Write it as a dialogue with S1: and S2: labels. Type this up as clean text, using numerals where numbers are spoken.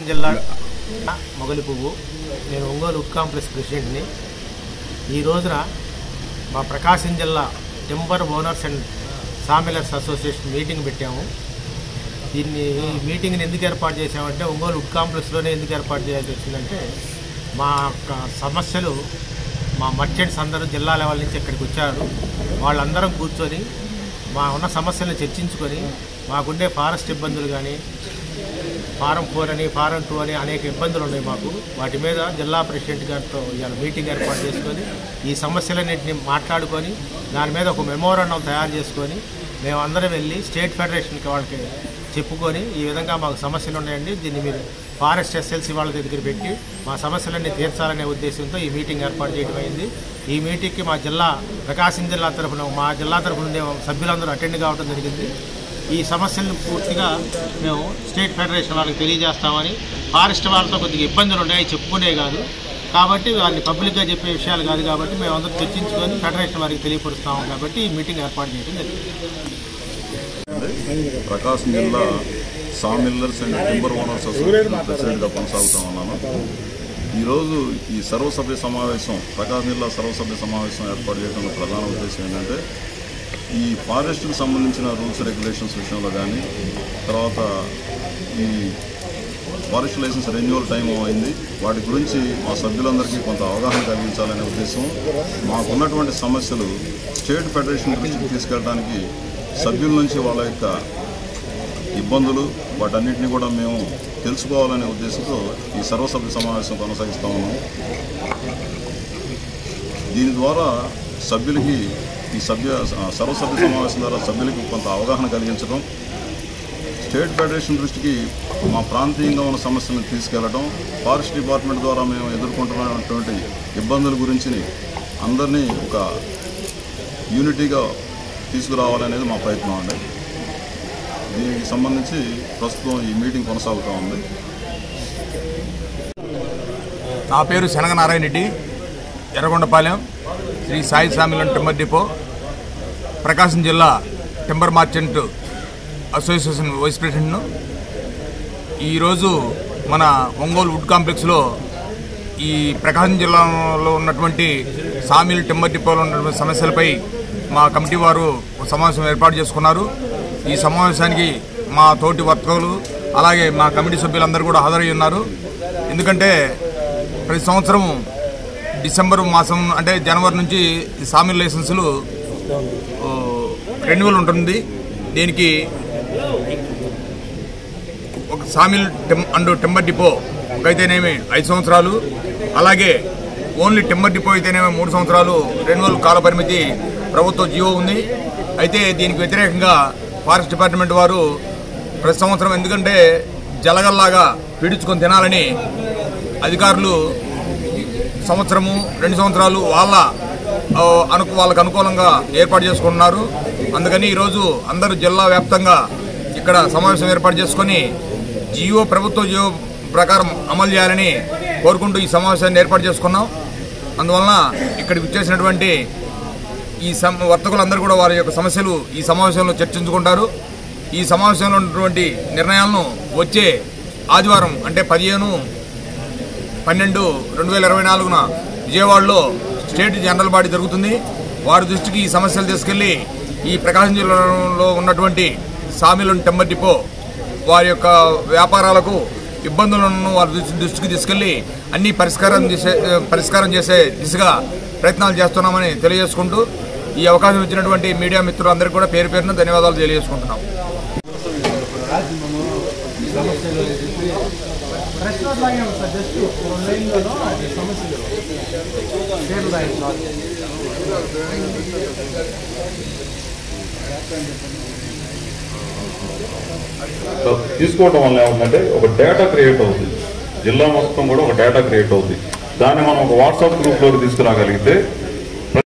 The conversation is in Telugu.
S1: జిల్లా మొగలి పువ్వు నేను ఒంగోలు వుడ్ కాంప్లెక్స్ ప్రెసిడెంట్ని. ఈ రోజున మా ప్రకాశం జిల్లా timber owners and sawmillers association meeting పెట్టాము. ఈ మీటింగ్ని ఎందుకు ఏర్పాటు చేసామంటే ఒంగోలు వుడ్ కాంప్లెక్స్లోనే ఎందుకు ఏర్పాటు చేయాల్సి వచ్చిందంటే మా సమస్యలు మా మర్చెంట్స్ అందరూ జిల్లా లెవెల్ నుంచి ఇక్కడికి వచ్చారు. వాళ్ళందరం కూర్చొని మా ఉన్న సమస్యలను చర్చించుకొని మాకుండే ఫారెస్ట్ ఇబ్బందులు కానీ ఫారం 4 అని ఫారం 2 అని అనేక ఇబ్బందులు ఉన్నాయి మాకు. వాటి మీద జిల్లా ప్రెసిడెంట్ గారితో ఇవాళ మీటింగ్ ఏర్పాటు చేసుకొని ఈ సమస్యలన్నింటినీ మాట్లాడుకొని దాని మీద ఒక మెమోరాండం తయారు చేసుకొని మేమందరం వెళ్ళి స్టేట్ ఫెడరేషన్కి వాళ్ళకి చెప్పుకొని ఈ విధంగా మాకు సమస్యలు ఉన్నాయండి, దీన్ని మీరు ఫారెస్ట్ ఎస్ఎల్సీ వాళ్ళ దగ్గర పెట్టి మా సమస్యలన్నీ తీర్చాలనే ఉద్దేశంతో ఈ మీటింగ్ ఏర్పాటు చేయడం అయింది. ఈ మీటింగ్కి మా జిల్లా ప్రకాశం జిల్లా తరఫున ఉండే సభ్యులందరూ అటెండ్ కావడం జరిగింది. ఈ సమస్యలను పూర్తిగా మేము స్టేట్ ఫెడరేషన్ వాళ్ళకి తెలియజేస్తామని, ఫారెస్ట్ వాళ్ళతో కొద్దిగా ఇబ్బందులు ఉన్నాయి చెప్పుకునే కాదు కాబట్టి వాళ్ళని పబ్లిక్గా చెప్పే విషయాలు కాదు కాబట్టి మేమందరం చర్చించుకొని ఫెడరేషన్ వారికి తెలియపరుస్తాము కాబట్టి ఈ మీటింగ్ ఏర్పాటు చేయడం జరిగింది.
S2: ప్రకాశం జిల్లా సామిల్లర్స్ అండ్ టింబర్ ఓనర్స్ అసోసియేషన్ ప్రెసిడెంట్గా కొనసాగుతూ ఉన్నాను. ఈరోజు ఈ సర్వసభ్య సమావేశం ప్రకాశం జిల్లా సర్వసభ్య సమావేశం ఏర్పాటు చేయడంలో ప్రధాన ఉద్దేశం ఏంటంటే ఈ ఫారెస్ట్కి సంబంధించిన రూల్స్ రెగ్యులేషన్స్ విషయంలో కానీ, తర్వాత ఈ ఫారెస్ట్ లైసెన్స్ రెన్యువల్ టైం అయింది, వాటి గురించి మా సభ్యులందరికీ కొంత అవగాహన కలిగించాలనే ఉద్దేశం, మాకున్నటువంటి సమస్యలు స్టేట్ ఫెడరేషన్ దృష్టికి తీసుకెళ్ళడానికి సభ్యుల నుంచి వాళ్ళ యొక్క ఇబ్బందులు వాటన్నిటిని కూడా మేము తెలుసుకోవాలనే ఉద్దేశంతో ఈ సర్వసభ్య సమావేశం కొనసాగిస్తూ ఉన్నాం. దీని ద్వారా సభ్యులకి ఈ సర్వసభ్య సమావేశం ద్వారా సభ్యులకి కొంత అవగాహన కలిగించడం, స్టేట్ ఫెడరేషన్ దృష్టికి మా ప్రాంతీయంగా ఉన్న సమస్యలను తీసుకెళ్లడం, ఫారెస్ట్ డిపార్ట్మెంట్ ద్వారా మేము ఎదుర్కొంటున్నటువంటి ఇబ్బందుల గురించి అందరినీ ఒక యూనిటీగా తీసుకురావాలనేది మా ప్రయత్నం అండి. దీనికి సంబంధించి ప్రస్తుతం ఈ మీటింగ్ కొనసాగుతూ ఉంది.
S3: నా పేరు శనగనారాయణ రెడ్డి, ఎర్రగొండపాలెం శ్రీ సాయి సామిలన్ టింబర్ డిపో, ప్రకాశం జిల్లా టింబర్ మార్చెంట్ అసోసియేషన్ వైస్ ప్రెసిడెంట్ను. ఈరోజు మన ఒంగోలు వుడ్ కాంప్లెక్స్లో ఈ ప్రకాశం జిల్లాలో ఉన్నటువంటి సామిల్ టింబర్ డిపోలో ఉన్నటువంటి సమస్యలపై మా కమిటీ వారు సమావేశం ఏర్పాటు చేసుకున్నారు. ఈ సమావేశానికి మా తోటి వర్తకులు అలాగే మా కమిటీ సభ్యులందరూ కూడా హాజరై ఉన్నారు. ఎందుకంటే ప్రతి సంవత్సరం డిసెంబర్ మాసం అంటే జనవరి నుంచి సామిల్ లైసెన్సులు రెన్యువల్ ఉంటుంది. దీనికి ఒక సామిల్ అండ్ టింబర్ డిపో ఒకైతేనేమి 5 సంవత్సరాలు, అలాగే ఓన్లీ టింబర్ డిపో అయితేనేమి 3 సంవత్సరాలు రెన్యువల్ కాల పరిమితి ప్రభుత్వ జీవో ఉంది. అయితే దీనికి వ్యతిరేకంగా ఫారెస్ట్ డిపార్ట్మెంట్ వారు ప్రతి సంవత్సరం ఎందుకంటే జలగల్లాగా పీడించుకొని తినాలని అధికారులు సంవత్సరము 2 సంవత్సరాలు వాళ్ళకు అనుకూలంగా ఏర్పాటు చేసుకుంటున్నారు. అందుకని ఈరోజు అందరూ జిల్లా వ్యాప్తంగా ఇక్కడ సమావేశం ఏర్పాటు చేసుకొని ప్రభుత్వ జీవో ప్రకారం అమలు చేయాలని కోరుకుంటూ ఈ సమావేశాన్ని ఏర్పాటు చేసుకున్నాం. అందువలన ఇక్కడికి వచ్చేసినటువంటి ఈ వర్తకులందరూ కూడా వారి యొక్క సమస్యలు ఈ సమావేశంలో చర్చించుకుంటారు. ఈ సమావేశంలో ఉన్నటువంటి నిర్ణయాలను వచ్చే ఆదివారం అంటే 15/12/2024 విజయవాడలో స్టేట్ జనరల్ బాడీ జరుగుతుంది. వారి దృష్టికి ఈ సమస్యలు తీసుకెళ్లి ఈ ప్రకాశం జిల్లాలో ఉన్నటువంటి సామిల్ అండ్ టింబర్ డిపో వారి యొక్క వ్యాపారాలకు ఇబ్బందులను వారి దృష్టికి తీసుకెళ్లి అన్ని పరిష్కారం చేసే దిశగా ప్రయత్నాలు చేస్తున్నామని తెలియజేసుకుంటూ ఈ అవకాశం ఇచ్చినటువంటి మీడియా మిత్రులందరికీ కూడా పేరు పేరున ధన్యవాదాలు తెలియజేసుకుంటున్నాం.
S4: తీసుకోవడం వల్ల ఏమంటే ఒక డేటా క్రియేట్ అవుతుంది, జిల్లా మొత్తం కూడా ఒక డేటా క్రియేట్ అవుతుంది. దాన్ని మనం ఒక వాట్సాప్ గ్రూప్లోకి తీసుకురాగలిగితే